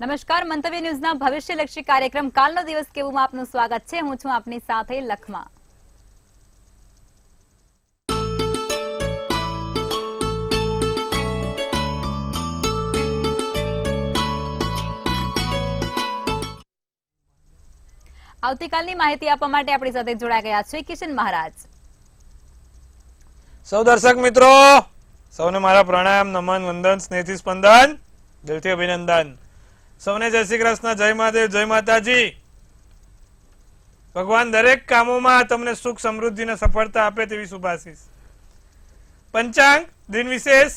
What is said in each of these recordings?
નમસ્કાર, મંતવ્ય ન્યૂઝના ભવિષ્યલક્ષી કાર્યક્રમ કાલનો દિવસ કેવુંમાં આપનું સ્વાગત છે. હું છું આપની સાથે લખમા. આવતીકાલની માહિતી આપવા માટે આપણી સાથે જોડાઈ ગયા છે કિશન મહારાજ. સૌ દર્શક મિત્રો સૌને મારા પ્રણામ, નમન, વંદન, સ્નેહથી સ્પંદન, દિલથી અભિનંદન. સૌને જય શ્રી કૃષ્ણ, જય મહાદેવ, જય માતાજી. ભગવાન દરેક કામોમાં તમને સુખ, સમૃદ્ધિ અને સફળતા આપે તેવી શુભાશીષ. પંચાંગ દિન વિશેષ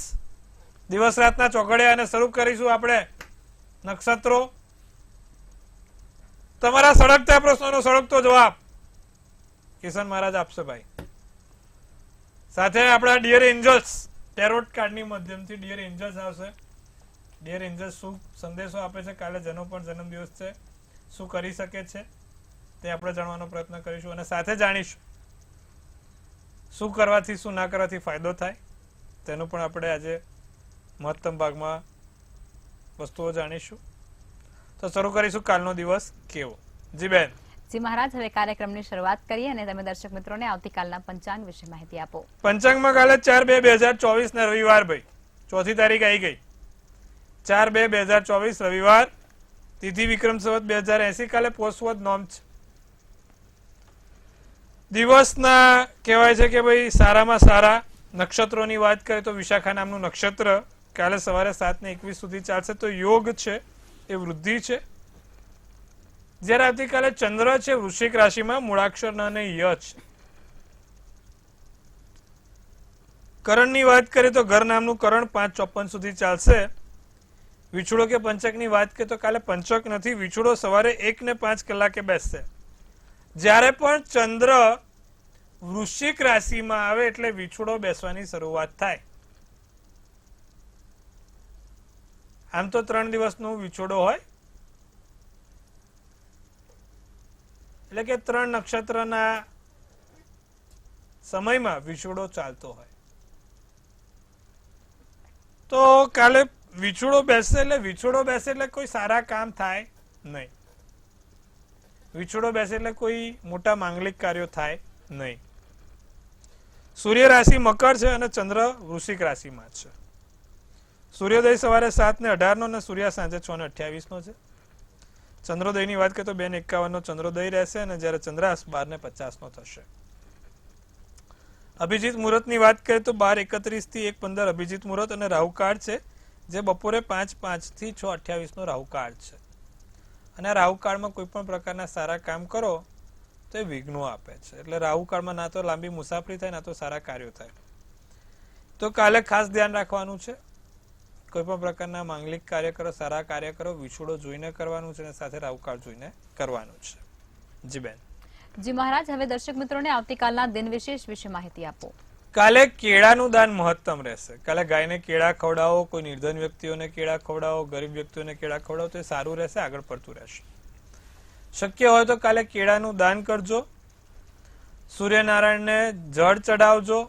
દિવસ રાતના ચોઘડિયા અને શરૂ કરીશું આપણે નક્ષત્રો. તમારા સળગતા પ્રશ્નોનો સળગતો જવાબ કિશન મહારાજ આપશે ભાઈ. સાથે આપણા ડિયર એન્જલ્સ ટેરોટ કાર્ડની માધ્યમથી ડિયર એન્જલ્સ આવશે. ડિયર એન્જલ્સ શું સંદેશો આપે છે, કાલે જેનો પણ જન્મદિવસ છે શું કરી શકે છે તે આપણે જાણવાનો પ્રયત્ન કરીશું અને સાથે જાણીશું શું કરવાથી શું ના કરવાથી ફાયદો થાય તેનું પણ આપણે આજે મહત્તમ ભાગમાં વસ્તુઓ જાણીશું. તો શરૂ કરીશું કાલનો દિવસ કેવો. જી બેન. જી મહારાજ, હવે કાર્યક્રમની શરૂઆત કરીએ અને તમે દર્શક મિત્રોને આવતીકાલના પંચાંગ વિશે માહિતી આપો. પંચાંગમાં કાલે 4/2/2024 ના રવિવાર ભાઈ, ચોથી તારીખ આવી ગઈ. 4/2/2024 રવિવાર, તિથિ વિક્રમ સંવત 2080. કાલે પોષવદ નોમ છે. દિવસના કહેવાય છે કે ભાઈ સારામાં સારા નક્ષત્રોની વાત કરીએ તો વિશાખા નામનું નક્ષત્ર કાલે સવારે 7:21 સુધી ચાલશે. તો યોગ છે એ વૃદ્ધિ છે. જ્યારે આવતીકાલે ચંદ્ર છે વૃશ્ચિક રાશિમાં, મૂળાક્ષર અને ય છે. કરણની વાત કરીએ તો ઘર નામનું કરણ 5:54 સુધી ચાલશે. વિછુડો કે પંચકની વાત કરીએ તો કાલે પંચક નથી, વિછુડો સવારે 1:05 બેસશે. જ્યારે પણ ચંદ્ર વૃશ્ચિક રાશિમાં આવે એટલે વિછુડો બેસવાની શરૂઆત થાય. આમ તો 3 દિવસનો વિછોડો હોય, એટલે કે 3 નક્ષત્રના સમયમાં વિછોડો ચાલતો હોય. તો કાલે વિછોડો બેસે એટલે કોઈ સારા કામ થાય નહીં. વિછોડો બેસે એટલે કોઈ મોટા માંગલિક કાર્યો થાય નહીં. સૂર્ય રાશિ મકર છે અને ચંદ્ર વૃશ્ચિક રાશિમાં છે. સૂર્યોદય સવારે 7:18 અને સૂર્યાસ્ત સાંજે 6:28 છે. ચંદ્રોદયની વાત કરીએ તો 2:51 ચંદ્રોદય રહેશે અને જ્યારે ચંદ્રાસ્ત 12:50 થશે. અભિજીત મુહૂર્તની વાત કરીએ તો 12:31 થી 1:15 અભિજીત મુહૂર્ત અને રાહુકાળ છે, જે બપોરે 5:05 થી 6:28 રાહુકાળ છે. અને રાહુકાળમાં કોઈ પણ પ્રકારના સારા કામ કરો તો એ વિઘ્નો આપે છે. એટલે રાહુકાળમાં ના તો લાંબી મુસાફરી થાય, ના તો સારા કાર્યો થાય. તો કાલે ખાસ ધ્યાન રાખવાનું છે. કોઈ પણ પ્રકારના માંગલિક કાર્ય કરો, સારા કાર્ય કરો, વિછોડો જોઈને કરવાનું છે અને સાથે રાહુકાળ જોઈને કરવાનું છે. જી બેન. જી મહારાજ, હવે દર્શક મિત્રોને આવતીકાલના દિન વિશેષ વિશે માહિતી આપો. કાલે કેળાનું દાન મહત્તમ રહેશે. કાલે ગાયને કેળા ખવડાવો, કોઈ નિર્ધન વ્યક્તિઓને કેળા ખવડાવો, ગરીબ વ્યક્તિઓને કેળા ખવડાવો તો એ સારું રહેશે, આગળ પડતું રહેશે. શક્ય હોય તો કાલે કેળાનું દાન કરજો. સૂર્યનારાયણને જળ ચડાવજો.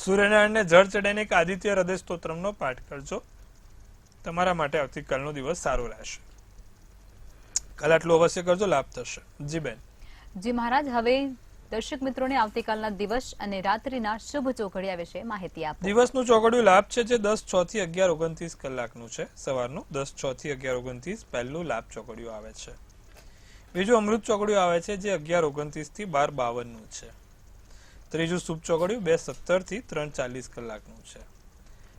સૂર્યનારાયણને જળ ચડાવીને એક આદિત્ય હૃદય સ્તોત્રમનો પાઠ કરજો. તમારા માટે આવતીકાલનો દિવસ સારો રહેશે. કાલે આટલું અવશ્ય કરજો, લાભ થશે. જી બેન. જી મહારાજ, હવે દર્શક મિત્રોને આવતીકાલના દિવસ અને રાત્રિના શુભ ચોઘડિયા વિશે માહિતી આપો. દિવસનું ચોઘડિયું લાભ છે જે 10:06 થી 11:29 કલાકનું છે. સવારનું 10:06 થી 11:29 પહેલું લાભ ચોઘડિયું આવે છે. બીજું અમૃત ચોઘડિયું આવે છે જે 11:29 થી 12:52 છે. ત્રીજું શુભ ચોઘડિયું 2:17 થી 3:40 કલાકનું છે.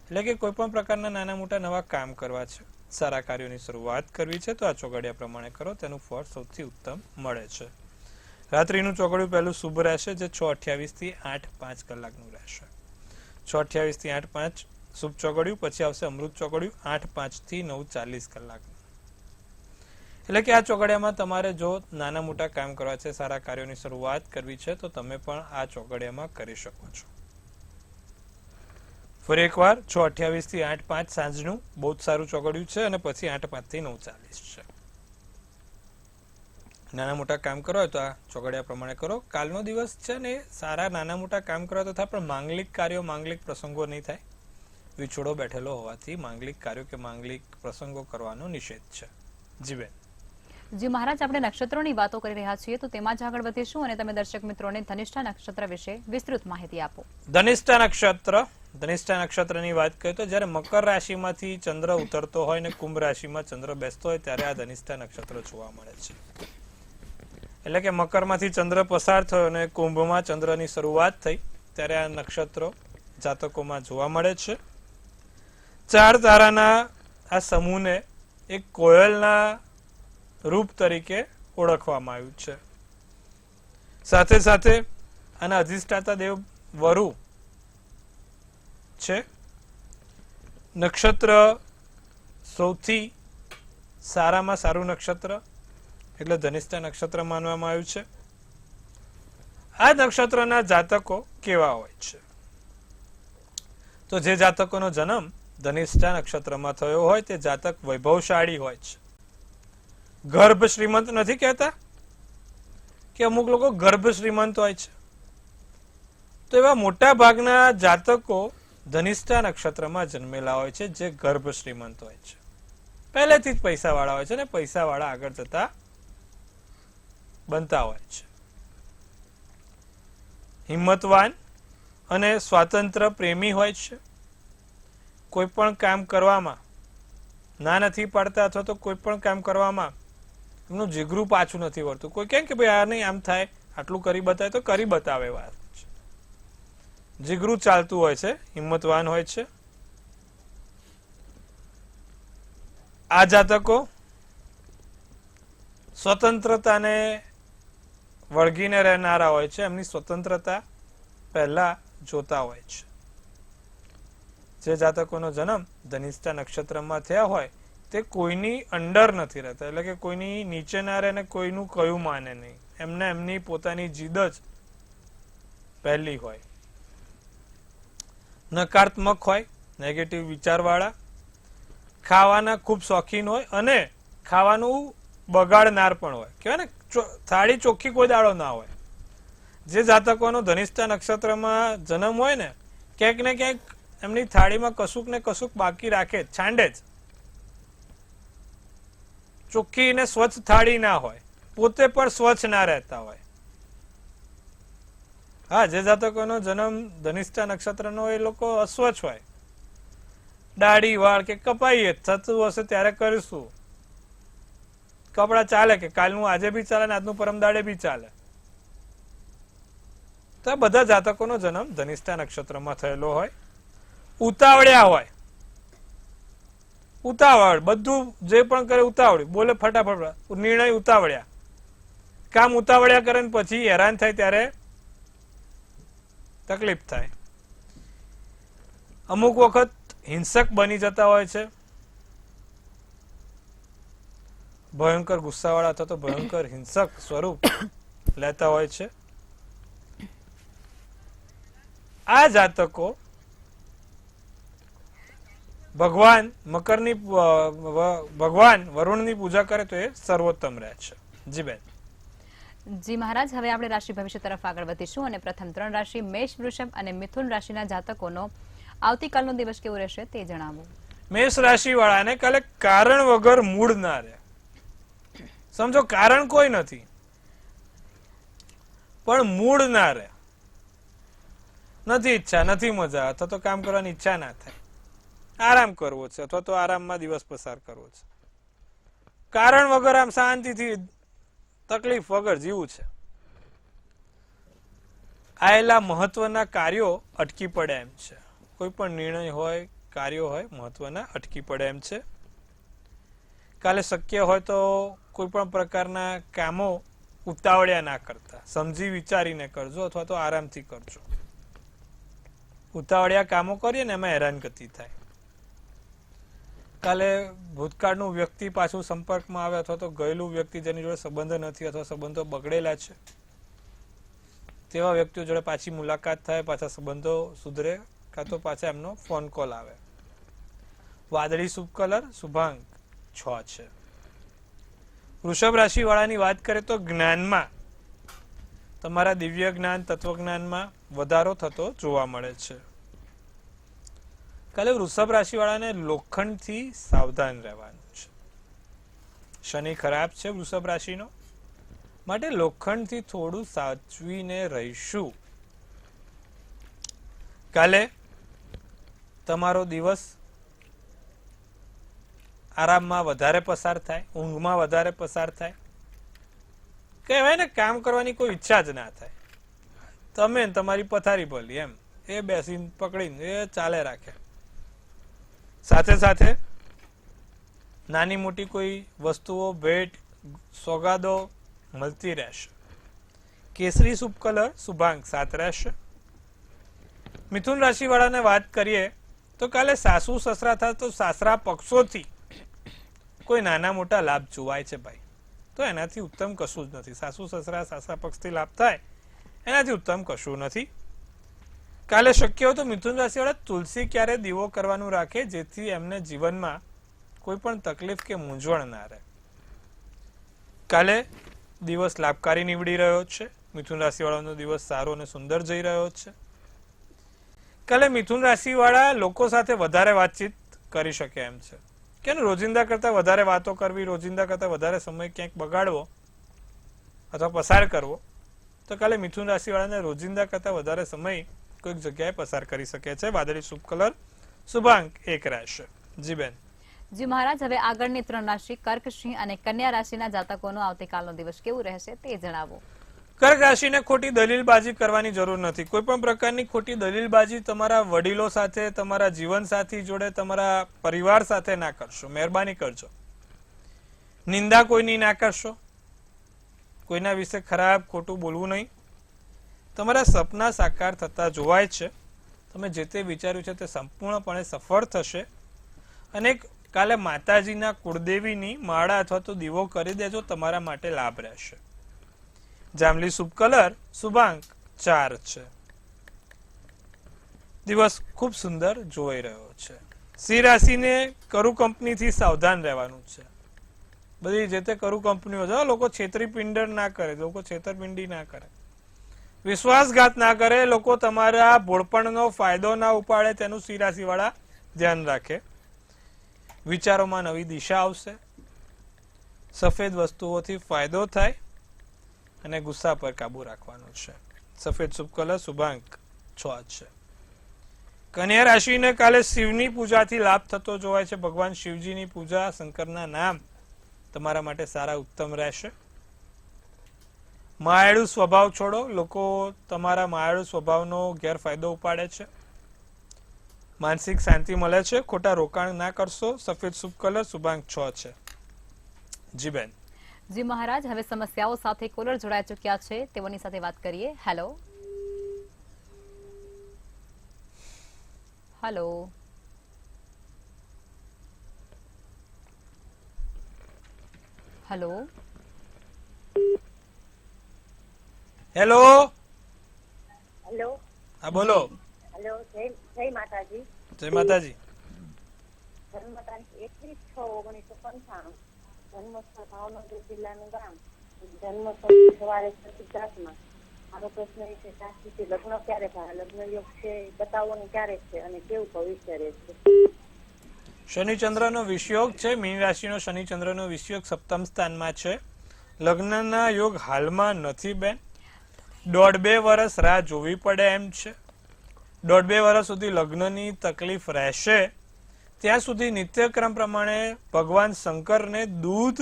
એટલે કે કોઈ પણ પ્રકારના નાના મોટા નવા કામ કરવા છે, સારા કાર્યોની શરૂઆત કરવી છે તો આ ચોઘડિયા પ્રમાણે કરો, તેનું ફળ સૌથી ઉત્તમ મળે છે. રાત્રિનું ચોઘડિયું પહેલું શુભ રહેશે જે 6:28 થી 8:05 કલાકનું રહેશે. 6:28 થી 8:05 શુભ ચોઘડિયું. પછી આવશે અમૃત ચોઘડિયું 8:05 થી 9:40 કલાકનું. એટલે કે આ ચોઘડિયામાં તમારે જો નાના મોટા કામ કરવા છે, સારા કાર્યોની શરૂઆત કરવી છે તો તમે પણ આ ચોઘડિયામાં કરી શકો છો. ફરી એકવાર 6:28 થી 8:05 સાંજનું બહુ જ સારું ચોઘડિયું છે અને પછી 8:05 થી 9:40 છે. નાના મોટા કામ કરો તો આ ચોઘડિયા પ્રમાણે કરો. કાલનો દિવસ છે ને સારા નાના મોટા કામ કરવા તો થાય, પણ માંગલિક કાર્યો, માંગલિક પ્રસંગો નહીં થાય. વિછોડો બેઠેલો હોવાથી માંગલિક કાર્યો કે માંગલિક પ્રસંગો કરવાનો નિષેધ છે. જી બેન. જી મહારાજ, આપણે નક્ષત્રોની વાતો કરી રહ્યા છીએ તો તેમાં જ આગળ વધીશું અને તમે દર્શક મિત્રોને ધનિષ્ઠા નક્ષત્ર વિશે વિસ્તૃત માહિતી આપો. ધનિષ્ઠા નક્ષત્રની વાત કરીએ તો જ્યારે મકર રાશિમાંથી ચંદ્ર ઉતરતો હોય ને કુંભ રાશિમાં ચંદ્ર બેસતો હોય ત્યારે આ ધનિષ્ઠા નક્ષત્ર જોવા મળે છે. એટલે કે મકરમાંથી ચંદ્ર પસાર થયો અને કુંભમાં ચંદ્રની શરૂઆત થઈ ત્યારે આ નક્ષત્રો જાતકોમાં જોવા મળે છે. 4 તારાના આ સમૂહને એક કોયલના રૂપ તરીકે ઓળખવામાં આવ્યું છે. સાથે સાથે આના અધિષ્ઠાતા દેવ વરુ છે. નક્ષત્ર સૌથી સારામાં સારું નક્ષત્ર એટલે ધનિષ્ઠા નક્ષત્ર માનવામાં આવ્યું છે. આ નક્ષત્રના જાતકો કેવા હોય છે? તો જે જાતકોનો જન્મ ધનિષ્ઠા નક્ષત્રમાં થયો હોય તે જાતક વૈભવશાળી હોય છે. ગર્ભ શ્રીમંત નથી કહેતા કે અમુક લોકો ગર્ભ શ્રીમંત હોય છે, તો એવા મોટા ભાગના જાતકો ધનિષ્ઠા નક્ષત્રમાં જન્મેલા હોય છે જે ગર્ભ શ્રીમંત હોય છે. પહેલેથી જ પૈસા વાળા હોય છે ને પૈસા વાળા આગળ જતા બનતા હોય છે. હિંમતવાન અને સ્વાતંત્ર્ય પ્રેમી હોય છે. કોઈ પણ કામ કરવામાં ના નથી પાડતા અથવા તો કોઈ પણ કામ કરવામાં એમનું જીગરું પાછું નથી વળતું. કોઈ કેમ કે ભાઈ આ નહીં આમ થાય, આટલું કરી બતાવે તો કરી બતાવે વાત છે. જીગરું ચાલતું હોય છે, હિંમતવાન હોય છે. આ જાતકો સ્વતંત્રતાને વળગીને રહેનારા હોય છે. એમની સ્વતંત્રતા પહેલા જોતા હોય છે. જે જાતકોનો જન્મ ધનિષ્ઠા નક્ષત્રમાં થયા હોય તે કોઈની અંડર નથી રહેતા, એટલે કે કોઈની નીચે ના રહે ને કોઈનું કયું માને નહીં. એમને એમની પોતાની જીદ જ પહેલી હોય. નકારાત્મક હોય, નેગેટિવ વિચારવાળા, ખાવાના ખૂબ શોખીન હોય અને ખાવાનું બગાડનાર પણ હોય. કહેવાય ને થાળી ચોખ્ખી કોઈ દાડો ના હોય. જે જાતકોનો ધનિષ્ઠા નક્ષત્રમાં જન્મ હોય ને ક્યાંક ને ક્યાંક એમની થાળીમાં કશુંક ને કશુંક બાકી રાખે, છાંડે જ. ચોખ્ખી ને સ્વચ્છ થાળી ના હોય, પોતે પણ સ્વચ્છ ના રહેતા હોય. હા, જે જાતકોનો જન્મ ધનિષ્ઠા નક્ષત્રનો એ લોકો અસ્વચ્છ હોય. દાઢી વાળ કે કપાઈએ થતું હશે ત્યારે કરીશું. કપડા ચાલે કે કાલનું આજે બી ચાલે ને આજનું પરમ દાડે બી ચાલે. તો બધા જાતકોનો જન્મ ધનિષ્ઠા નક્ષત્રમાં થયેલો હોય. ઉતાવળ્યા હોય, ઉતાવળ, બધું જે પણ કરે ઉતાવળ્યું, બોલે ફટાફટ, નિર્ણય ઉતાવળ્યા, કામ ઉતાવળ્યા કરે ને પછી હેરાન થાય ત્યારે તકલીફ થાય. અમુક વખત હિંસક બની જતા હોય છે. ભયંકર ગુસ્સાવાળા અથવા તો ભયંકર હિંસક સ્વરૂપ લેતા હોય છે. આ જાતકો ભગવાન વરુણની પૂજા કરે તો એ સર્વોત્તમ રહે છે. જી બેન. જી મહારાજ, હવે આપણે રાશિ ભવિષ્ય તરફ આગળ વધીશું અને પ્રથમ 3 રાશિ મેષ, વૃષભ અને મિથુન રાશિના જાતકોનો આવતીકાલનો દિવસ કેવો રહેશે તે જણાવો. મેષ રાશિ વાળાને કાલે કારણ વગર મૂડ ના રહે. સમજો કારણ કોઈ નથી પણ મૂડ ના રહે. નથી ઈચ્છા, નથી મજા, અથવા તો કામ કરવાની ઈચ્છા ના થાય, આરામ કરવો છે અથવા તો આરામમાં દિવસ પસાર કરવો છે. કારણ વગર આમ શાંતિથી તકલીફ વગર જીવું છે. આયેલા મહત્વના કાર્યો અટકી પડે એમ છે. કોઈ પણ નિર્ણય હોય, કાર્યો હોય, મહત્વના અટકી પડે એમ છે. કાલે શક્ય હોય તો કોઈ પણ પ્રકારના કામો ઉતાવળ્યા ના કરતા, સમજી વિચારીને કરજો અથવા તો આરામથી કરજો. ઉતાવળિયા કામો કરીએ ને એમાં હેરાનગતિ થાય. કાલે ભૂતકાળનું વ્યક્તિ પાછું સંપર્કમાં આવે અથવા તો ગયેલું વ્યક્તિ જેની જોડે સંબંધ નથી અથવા સંબંધો બગડેલા છે તેવા વ્યક્તિઓ જોડે પાછી મુલાકાત થાય, પાછા સંબંધો સુધરે, કાં તો પાછા એમનો ફોન કોલ આવે. વાદળી શુભ કલર શુભાંક 6 છે. વૃષભ રાશિ વાળાની વાત કરીએ તો જ્ઞાનમાં તમારા દિવ્ય જ્ઞાન, તત્વજ્ઞાનમાં વધારો થતો જોવા મળે છે. કાલે વૃષભ રાશિ વાળાને લોખંડથી સાવધાન રહેવાનું છે. શનિ ખરાબ છે વૃષભ રાશિનો, માટે લોખંડથી થોડું સાચવીને રહીશું. કાલે તમારો દિવસ આરામમાં વધારે પસાર થાય, ઊંઘમાં વધારે પસાર થાય. કહેવાય ને કામ કરવાની કોઈ ઈચ્છા જ ના થાય. તમે તમારી પથારી ભલી એમ એ બેસીને પકડીને એ ચાલે રાખે. સાથે સાથે નાની મોટી કોઈ વસ્તુઓ, ભેટ, સોગાદો મળતી રહેશે. કેસરી શુભ કલર શુભાંક 7 રહેશે. મિથુન રાશિ વાળાને વાત કરીએ તો કાલે સાસુ સસરા થાય તો સાસરા પક્ષોથી કોઈ નાના મોટા લાભ જોવાય છે ભાઈ. તો એનાથી ઉત્તમ કશું જ નથી. સાસુ સસરા સાસરા પક્ષથી લાભ થાય એનાથી ઉત્તમ કશું નથી. કાલે શક્ય હોય તો મિથુન રાશિ વાળા તુલસી ક્યારે દીવો કરવાનું રાખે, જેથી એમને જીવનમાં કોઈ પણ તકલીફ કે મૂંઝવણ ના રહે. કાલે દિવસ લાભકારી નીવડી રહ્યો છે. મિથુન રાશિ વાળાનો દિવસ સારો અને સુંદર જઈ રહ્યો છે. કાલે મિથુન રાશિ વાળા લોકો સાથે વધારે વાતચીત કરી શકે એમ છે કે રોજિંદા કરતા વધારે વાતો કરવી, રોજિંદા કરતા વધારે સમય ક્યાંક બગાડવો અથવા પસાર કરવો, તો કાલે મિથુન રાશિ વાળાને રોજિંદા કરતા વધારે સમય કોઈક જગ્યાએ પસાર કરી શકે છે. વાદળી શુભ કલર શુભાંક 1 રહેશે. જી બેન. જી મહારાજ, હવે આગળની 3 રાશિ કર્ક, સિંહ અને કન્યા રાશિના જાતકોનો આવતીકાલનો દિવસ કેવું રહેશે તે જણાવો. કર્ક રાશિને ખોટી દલીલબાજી કરવાની જરૂર નથી. કોઈ પણ પ્રકારની ખોટી દલીલબાજી તમારા વડીલો સાથે, તમારા જીવનસાથી જોડે, તમારા પરિવાર સાથે ના કરશો. મહેરબાની કરજો. નિંદા કોઈની ના કરશો. કોઈના વિશે ખરાબ ખોટું બોલવું નહીં. તમારા સપના સાકાર થતા જોવાય છે. તમે જે તે વિચાર્યું છે તે સંપૂર્ણપણે સફળ થશે. અને કાલે માતાજીના કુળદેવીની માળા અથવા તો દીવો કરી દેજો, તમારા માટે લાભ રહેશે. જાંબલી શુભ કલર શુભાંક 4 છે. દિવસ ખૂબ સુંદર જોઈ રહ્યો છે. સિંહ રાશિને કરુ કંપનીથી સાવધાન રહેવાનું છે. બધી જે તે કરુ કંપનીઓ છે, લોકો છેતરપિંડી ના કરે, લોકો છેતરપિંડી ના કરે, વિશ્વાસઘાત ના કરે, લોકો તમારા ભોળપણનો ફાયદો ના ઉપાડે, તેનું સિંહ રાશિ વાળા ધ્યાન રાખે. વિચારોમાં નવી દિશા આવશે. સફેદ વસ્તુઓથી ફાયદો થાય અને ગુસ્સા પર કાબુ રાખવાનો છે. સફેદ શુભ કલર શુભાંક 6 છે. કન્યા રાશિને કાલે શિવની પૂજાથી લાભ થતો જોવાય છે. ભગવાન શિવજીની પૂજા, શંકરના નામ તમારા માટે સારા ઉત્તમ રહેશે. માયાળુ સ્વભાવ છોડો. લોકો તમારા માયાળુ સ્વભાવનો ગેરફાયદો ઉપાડે છે. માનસિક શાંતિ મળે છે. ખોટા રોકાણ ના કરશો. સફેદ શુભ કલર શુભાંક 6 છે. જી બેન. જી મહારાજ, હવે સમસ્યાઓ સાથે કોલર જોડાઈ ચૂક્યા છે, તેઓની સાથે વાત કરીએ. Hello hello hello hello. Hello. હા બોલો. હેલો. જય માતાજી. જય માતાજી. જન્મ તારીખ 21/6/1995. જન્મસ્થળ ભાવનગર જિલ્લાનું ગામ. જન્મ સમય સવારે 7:10. મારો પ્રશ્ન એ છે, શાસ્ત્રીથી લગ્ન ક્યારે થાય? લગ્ન યોગ છે બતાવો ને ક્યારે છે અને કેવું ભવિષ્ય રહેશે? શનિચંદ્રનો વિષયોગ છે. મીન રાશિનો શનિચંદ્રનો વિષયોગ સપ્તમ સ્થાનમાં છે. લગ્નના યોગ હાલમાં નથી બેન. 1.5-2 વર્ષ રાહ જોવી પડે એમ છે. 1.5-2 વર્ષ સુધી લગ્નની તકલીફ રહેશે. ત્યાં સુધી નિત્યક્રમ પ્રમાણે ભગવાન શંકરને દૂધ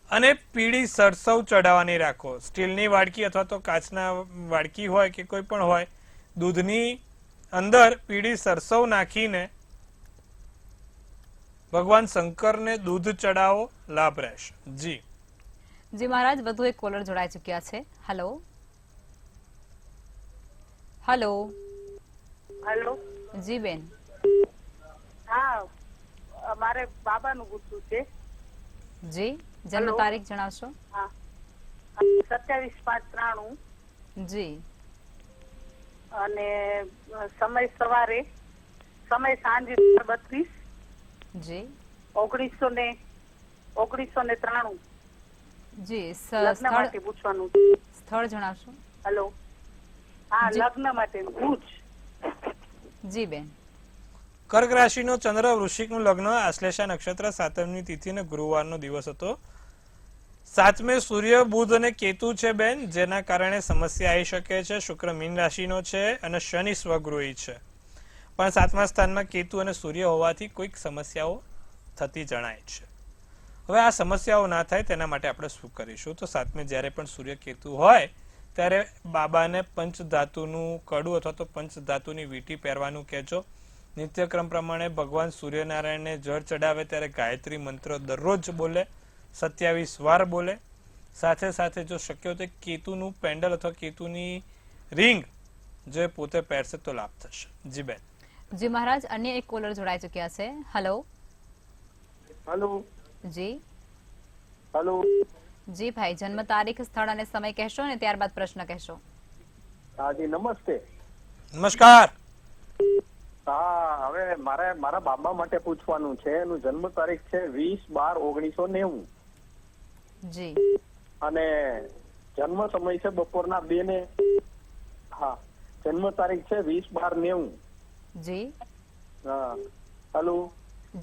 અને પીળી સરસવ ચડાવવાની રાખો. સ્ટીલની વાડકી અથવા તો કાચના વાડકી હોય કે કોઈ પણ હોય, દૂધની અંદર પીળી સરસવ નાખીને ભગવાન શંકરને દૂધ ચડાવો, લાભ રહેશે. જી. જી મહારાજ, વધુ એક કોલર જોડાઈ ચૂક્યા છે. Hello hello hello. જી બેન. હા, મારે બાબાનું પૂછવું છે. જી, જન્મ તારીખ જણાવશો? હા, 27/5/93. જી. અને સમય સવારે, સમય સાંજે 32. જી. 1993. જી. લગ્ન માટે પૂછવાનું. સ્થળ જણાવશો? હેલો. હા, લગ્ન માટે ભુજ. જી બેન. કર્ક રાશિનો ચંદ્ર, વૃશ્ચિકનું લગ્ન, આશ્લેષા નક્ષત્ર, 7મી તિથિ અને ગુરુવારનો દિવસ હતો. 7મે સૂર્ય, બુધ અને કેતુ છે બેન, જેના કારણે સમસ્યા આવી શકે છે. શુક્ર મીન રાશિનો છે અને શનિ સ્વગૃહી છે, પણ 7મા સ્થાનમાં કેતુ અને સૂર્ય હોવાથી કોઈક સમસ્યાઓ થતી જણાય છે. હવે આ સમસ્યાઓ ના થાય તેના માટે આપણે શું કરીશું? તો 7મે જ્યારે પણ સૂર્ય કેતુ હોય ત્યારે બાબાને પંચધાતુનું કડું અથવા તો પંચધાતુની વીંટી પહેરવાનું કહેજો. નિત્યક્રમ પ્રમાણે ભગવાન સૂર્યનારાયણને જળ ચડાવે ત્યારે ગાયત્રી મંત્ર દરરોજ બોલે, 27 વાર બોલે. સાથે સાથે જો શક્ય હોય તો કેતુનું પેન્ડલ અથવા કેતુની રિંગ જો પોતે પહેરશે તો લાભ થશે. જી બેન. જી મહારાજ, અન્ય એક કોલર જોડાઈ ચુક્યા છે. હેલો. હેલો. જી હેલો. જી ભાઈ, જન્મ તારીખ, સ્થળ અને સમય કહેશો અને ત્યારબાદ પ્રશ્ન કહેશો. હાજી નમસ્તે. નમસ્કાર. હા, હવે મારા બાબા માટે પૂછવાનું છે. એનું જન્મ તારીખ છે 20/12/1990 જી અને જન્મ સમય છે બપોરના 2 ને. હા, જન્મ તારીખ છે 20/12/90. જી હા. હેલો.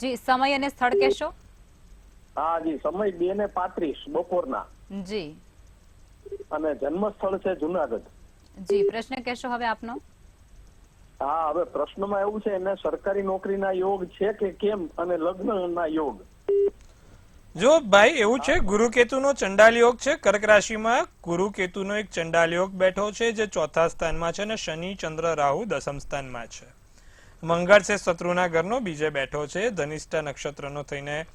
જી, સમય અને સ્થળ કહેશો. હા જી, સમય 2:35 બપોરના જી અને જન્મ સ્થળ છે જુનાગઢ. જી, પ્રશ્ન કહેશો હવે આપનો. હા, હવે પ્રશ્નમાં એવું છે, એને સરકારી નોકરીના યોગ છે કે કેમ, અને લગ્નના યોગ. જો ભાઈ એવું છે, ગુરુ કેતુનો ચંડાલ યોગ છે. કર્ક રાશિમાં ગુરુ કેતુનો એક ચંડાલ યોગ બેઠો છે જે 4થા સ્થાનમાં છે અને શનિ ચંદ્ર રાહુ 10મ સ્થાનમાં છે. મંગળ છે શત્રુના ઘરનો, બીજે બેઠો છે. ધનિષ્ઠા નક્ષત્રનો થઈને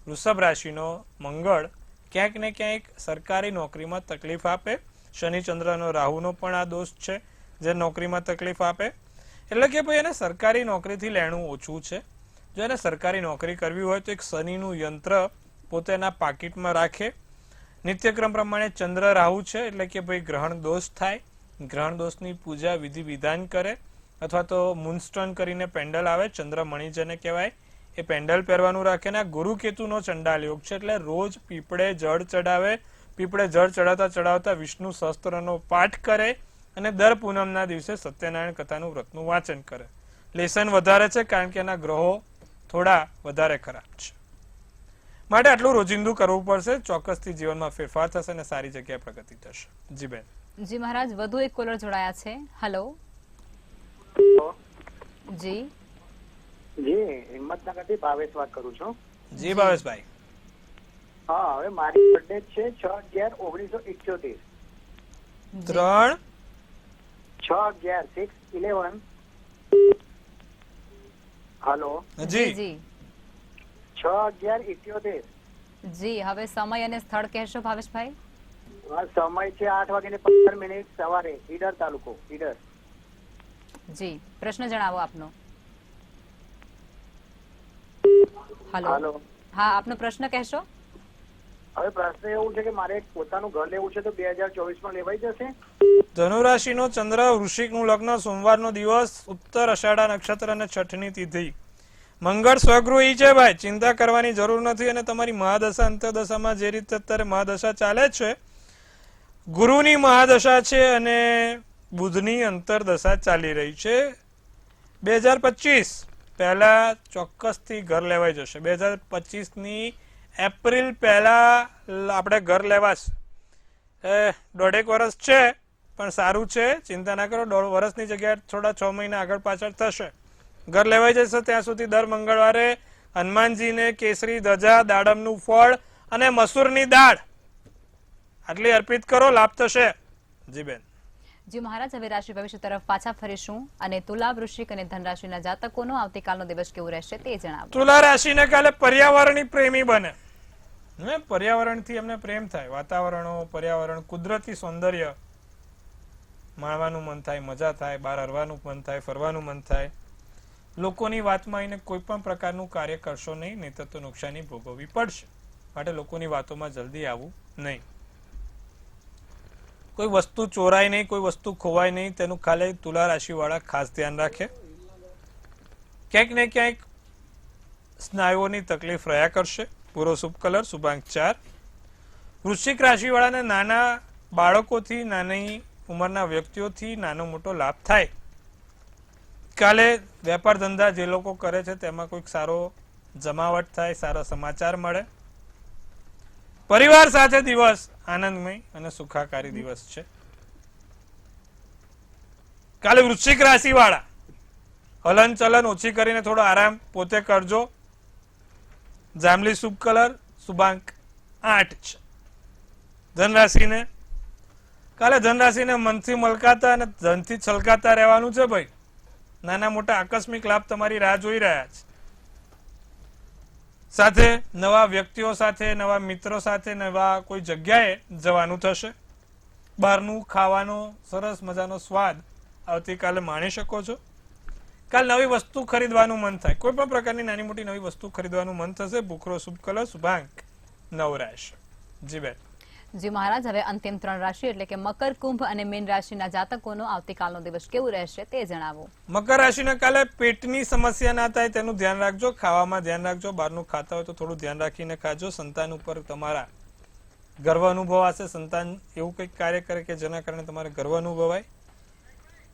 વૃષભ રાશિનો મંગળ ક્યાંક ને ક્યાંક સરકારી નોકરીમાં તકલીફ આપે. શનિ ચંદ્રનો રાહુનો પણ આ દોષ છે જે નોકરીમાં તકલીફ આપે. એટલે કે ભાઈ એને સરકારી નોકરીથી લેણું ઓછું છે. જો એને સરકારી નોકરી કરવી હોય તો એક શનિનું યંત્ર પોતાના પાકીટમાં રાખે. નિત્યક્રમ પ્રમાણે ચંદ્ર રાહુ છે એટલે કે ભાઈ ગ્રહણ દોષ થાય, ગ્રહણ દોષની પૂજા વિધિ વિધાન કરે, અથવા તો મૂનસ્ટોન કરીને પેન્ડલ આવે, ચંદ્રમણી જેને કહેવાય, એ પેન્ડલ પહેરવાનું રાખે. ને ગુરુ કેતુનો ચંડાલ યોગ છે એટલે રોજ પીપળે જળ ચડાવે. પીપળે જળ ચડાવતા ચડાવતા વિષ્ણુ સહસ્ત્રનો પાઠ કરે અને દર પૂનમના દિવસે સત્યનારાયણ કથાનું વ્રતનું વાંચન કરે. લેસન વધારે છે કારણ કે એના ગ્રહો થોડા વધારે ખરાબ છે, માટે આટલું રોજિંદુ કરવું પડશે. ચોક્કસથી જીવનમાં ફેરફાર થશે અને સારી જગ્યાએ પ્રગતિ થશે. જી બેન. જી મહારાજ, વધુ એક કોલર જોડાયા છે. હેલો. જી જી, હિંમતનગરથી ભાવેશ વાત કરું છું. જી ભાવેશભાઈ. હા, હવે મારી બર્થડે છે 6/11/1978. 3 6/11/6/11. હાલો. જી જી 6/11/78. જી, હવે સમય અને સ્થળ કહેશો ભાવેશભાઈ. સમય છે 8:15 સવારે, ઈડર તાલુકો, ઈડર. જી, પ્રશ્ન જણાવો આપનો. હેલો. હાલો. હા, આપનો પ્રશ્ન કહેશો. હવે પ્રશ્ન એવું છે કે મારે એક પોતાનું ઘર લેવું છે તો 2024માં લેવાઈ જશે? ધનુ રાશિનો ચંદ્ર, વૃશ્ચિકનું લગ્ન, સોમવારનો દિવસ, ઉત્તર અષાઢા નક્ષત્ર અને 6ઠની તિથિ. મંગળ સ્વગૃહી છે ભાઈ, ચિંતા કરવાની જરૂર નથી. અને તમારી મહાદશા અંતરદશામાં જે રીતે અત્યારે મહાદશા ચાલે છે, ગુરુની મહાદશા છે અને બુધની અંતરદશા ચાલી રહી છે. 2025 પહેલા ચોક્કસથી ઘર લેવાઈ જશે. 2025ની એપ્રિલ પહેલા આપણે ઘર લેવાશે. 1.5 વર્ષ છે પણ સારું છે, ચિંતા ના કરો. 1.5 વર્ષની જગ્યાએ થોડા 6 મહિના આગળ પાછળ થશે. ઘર લેવાઈ જશે. ત્યાં સુધી દર મંગળવારે હનુમાનજીને કેસરી ધજા, દાડમનું ફળ અને મસૂરની દાળ આટલી અર્પિત કરો, લાભ થશે. જી બેન. જી મહારાજ, હવે રાશિ ભવિષ્ય તરફ પાછા ફરીશું અને તુલા, વૃશ્ચિક અને ધન રાશિના જાતકોનો આવતીકાલનો દિવસ કેવો રહેશે તે જણાવો. તુલા રાશિને કાલે પર્યાવરણી પ્રેમી બને. પર્યાવરણથી એમને પ્રેમ થાય. વાતાવરણો, પર્યાવરણ, કુદરતી સૌંદર્ય માણવાનું મન થાય, મજા થાય, બહાર હરવાનું મન થાય, ફરવાનું મન થાય. લોકોની વાતમાં આવીને કોઈ પણ પ્રકારનું કાર્ય કરશો નહીં, નહીંતર તો નુકસાની ભોગવવી પડશે. માટે લોકોની વાતોમાં જલ્દી આવવું નહીં. કોઈ વસ્તુ ચોરાય નહીં, કોઈ વસ્તુ ખોવાય નહીં, તેનું ખાલી તુલા રાશિ વાળા ખાસ ધ્યાન રાખે. ક્યાંક ને ક્યાંક સ્નાયુઓની તકલીફ રહ્યા કરશે. પૂરો શુભ કલર, શુભાંક 4. વૃશ્ચિક રાશિ વાળાને નાના બાળકોથી, નાની ઉંમરના વ્યક્તિઓથી નાનો મોટો લાભ થાય. કાલે વેપાર ધંધા જે લોકો કરે છે તેમાં કોઈક સારો જમાવટ થાય, સારા સમાચાર મળે. પરિવાર સાથે દિવસ આનંદમય અને સુખાકારી દિવસ છે. કાલે વૃશ્ચિક રાશિ વાળા હલન ચલન ઓછી કરીને થોડો આરામ પોતે કરજો. જાંબલી શુભ કલર, શુભાંક 8 છે. ધનરાશિને કાલે ધનરાશિને મનથી મલકાતા અને ધનથી છલકાતા રહેવાનું છે ભાઈ. નાના મોટા આકસ્મિક લાભ તમારી રાહ જોઈ રહ્યા છે. સાથે નવા વ્યક્તિઓ સાથે, નવા મિત્રો સાથે, નવા કોઈ જગ્યાએ જવાનું થશે. બહારનું ખાવાનો સરસ મજાનો સ્વાદ આવતીકાલે માણી શકો છો. કાલ નવી વસ્તુ ખરીદવાનું મન થાય, કોઈ પણ પ્રકારની નાની મોટી નવી વસ્તુ ખરીદવાનું મન થશે. ભૂખરો શુભ કલર, શુભાંક 9 રહેશે. જી બેન. જી મહારાજ, હવે અંતિમ 3 રાશિ એટલે કે મકર, કુંભ અને મીન રાશિના જાતકોનો આવતીકાલનો દિવસ કેવું રહેશે તે જણાવો. મકર રાશિના કાલે પેટની સમસ્યા ના થાય તેનું ધ્યાન રાખજો. ખાવામાં ધ્યાન રાખજો. બહારનું ખાતા હોય તો થોડું ધ્યાન રાખીને ખાજો. સંતાન ઉપર તમારા ગર્વ અનુભવાશે. સંતાન એવું કંઈક કાર્ય કરે કે જેના કારણે તમારે ગર્વ અનુભવાય.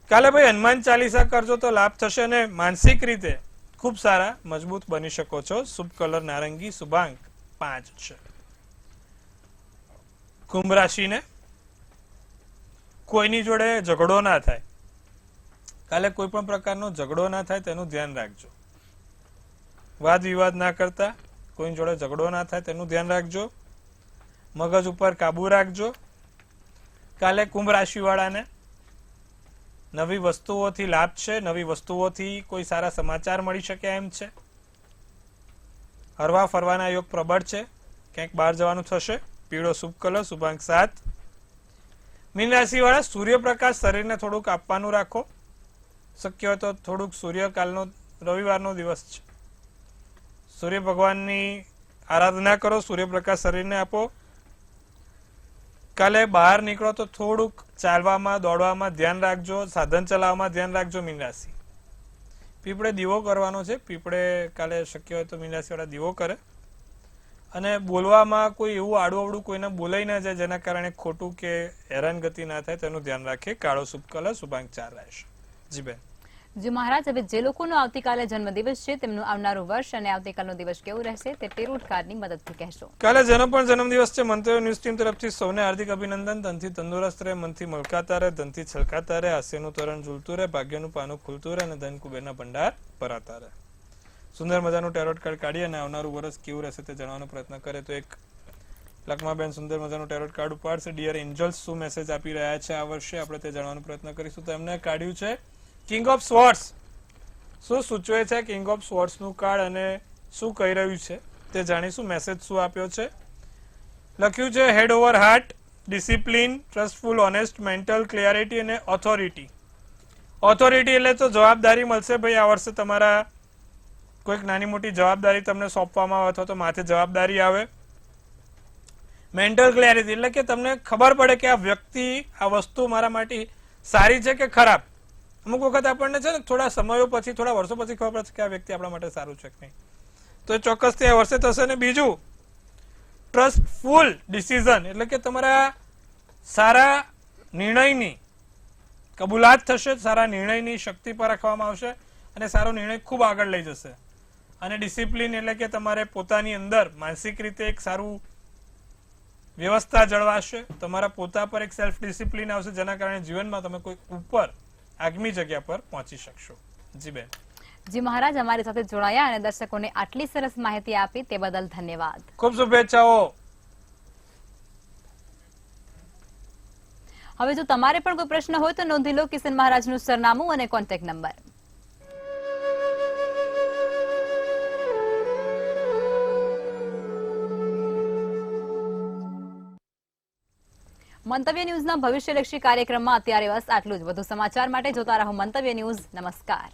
કાલે ભાઈ હનુમાન ચાલીસા કરજો તો લાભ થશે અને માનસિક રીતે ખૂબ સારા મજબૂત બની શકો છો. શુભ કલર નારંગી, શુભાંક 5 છે. કુંભ રાશિને કોઈની જોડે ઝઘડો ના થાય. કાલે કોઈ પણ પ્રકારનો ઝઘડો ના થાય તેનું ધ્યાન રાખજો. વાદ વિવાદ ના કરતા, કોઈ જોડે ઝઘડો ના થાય તેનું ધ્યાન રાખજો. મગજ ઉપર કાબુ રાખજો. કાલે કુંભ રાશિ વાળાને નવી વસ્તુઓથી લાભ છે. નવી વસ્તુઓથી કોઈ સારા સમાચાર મળી શકે એમ છે. હરવા ફરવાના યોગ પ્રબળ છે. ક્યાંક બહાર જવાનું થશે. પીળો શુભ કલર, શુભાંક 7. મીન રાશિ વાળા સૂર્યપ્રકાશ શરીરને થોડુંક આપવાનું રાખો. શક્ય હોય તો થોડુંક સૂર્યકાલનો રવિવારનો દિવસ છે, સૂર્ય ભગવાનની આરાધના કરો. સૂર્યપ્રકાશ શરીરને આપો. કાલે બહાર નીકળો તો થોડુંક ચાલવામાં, દોડવામાં ધ્યાન રાખજો. સાધન ચલાવવામાં ધ્યાન રાખજો. મીન રાશિ પીપળે દીવો કરવાનો છે. પીપળે કાલે શક્ય હોય તો મીન રાશિ વાળા દીવો કરે. અને બોલવામાં કોઈ એવું આડું કોઈને બોલાઈ ના જાય જેના કારણે ખોટું કે હેરાનગતિ ના થાય તેનું ધ્યાન રાખે. કાળો શુભ કલર, શુભાંક 4 રહેશે. જી બેન. જી મહારાજ, હવે જે લોકોનો આવતીકાલે જન્મદિવસ છે તેમનું આવનારું વર્ષ અને આવતીકાલનો દિવસ કેવું રહેશે તે ટેરોટ કાર્ડની મદદથી કહેશો. કાલે જેનો પણ જન્મદિવસ છે, મંતવ્ય ન્યૂઝ ટીમ તરફથી સૌને હાર્દિક અભિનંદન. ધનથી તંદુરસ્ત રહે, મનથી મલકાતા રહે, ધનથી છલકાતા રહે, હાસ્યનું તોરણ ઝૂલતું રહે, ભાગ્યનું પાનું ખુલતું રહે અને ધન કુબેરના ભંડાર ભરાતા રહે. સુંદર મજાનું ટેરોટ કાર્ડ કાઢી અને આવનારું વર્ષ કેવું રહેશે તે જાણવાનો પ્રયત્ન કરે તો એક લકમાબેન સુંદર મજાનું ટેરોટ કાર્ડ ઉપાડશે. ડિયર એન્જલ્સ શું મેસેજ આપી રહ્યા છે આ વર્ષે આપણે તે જાણવાનો પ્રયત્ન કરીશું. તો એમને કાઢ્યું છે કિંગ ઓફ સ્વોર્ડ્સ. શું સૂચવે છે કિંગ ઓફ સ્વોર્ડ્સ નું કાર્ડ અને શું કહી રહ્યું છે તે જાણીશું. મેસેજ શું આપ્યો છે? લખ્યું છે head over heart, discipline, trustful, honest, mental clarity અને ઓથોરિટી. ઓથોરિટી એટલે તો જવાબદારી મળશે ભાઈ. આ વર્ષે તમારા કોઈક નાની મોટી જવાબદારી તમને સોંપવામાં આવે અથવા તો માથે જવાબદારી આવે. મેન્ટલ ક્લેરિટી એટલે કે તમને ખબર પડે કે આ વ્યક્તિ, આ વસ્તુ મારા માટે સારી છે કે ખરાબ. અમુક વખત આપણને છે ને થોડા સમયો પછી, થોડા વર્ષો પછી ખબર પડશે કે આ વ્યક્તિ આપણા માટે સારું છે કે નહીં. તો એ ચોક્કસથી આ વર્ષે થશે. ને બીજું ટ્રસ્ટફુલ ડિસિઝન એટલે કે તમારા સારા નિર્ણયની કબૂલાત થશે, સારા નિર્ણયની શક્તિ પર રાખવામાં આવશે અને સારો નિર્ણય ખૂબ આગળ લઈ જશે. અને ડિસિપ્લિન એટલે કે તમારે પોતાની અંદર માનસિક રીતે એક સારું વ્યવસ્થા જળવાશે. તમારા પોતા પર એક સેલ્ફ ડિસિપ્લિન આવશે જેના કારણે જીવનમાં તમે કોઈ ઉપર આગમી જગ્યા પર પહોંચી શકશો. જી બેન. જી મહારાજ, અમારી સાથે જોડાયા અને દર્શકોને આટલી સરસ માહિતી આપી તે બદલ ધન્યવાદ. ખૂબ શુભેચ્છાઓ. હવે જો તમારે પણ કોઈ પ્રશ્ન હોય તો નોંધી લો કિશન મહારાજનું સરનામું અને કોન્ટેક્ટ નંબર. મંતવ્ય ન્યૂઝના ભવિષ્યલક્ષી કાર્યક્રમમાં અત્યારે બસ આટલું જ. વધુ સમાચાર માટે જોતા રહો મંતવ્ય ન્યૂઝ. નમસ્કાર.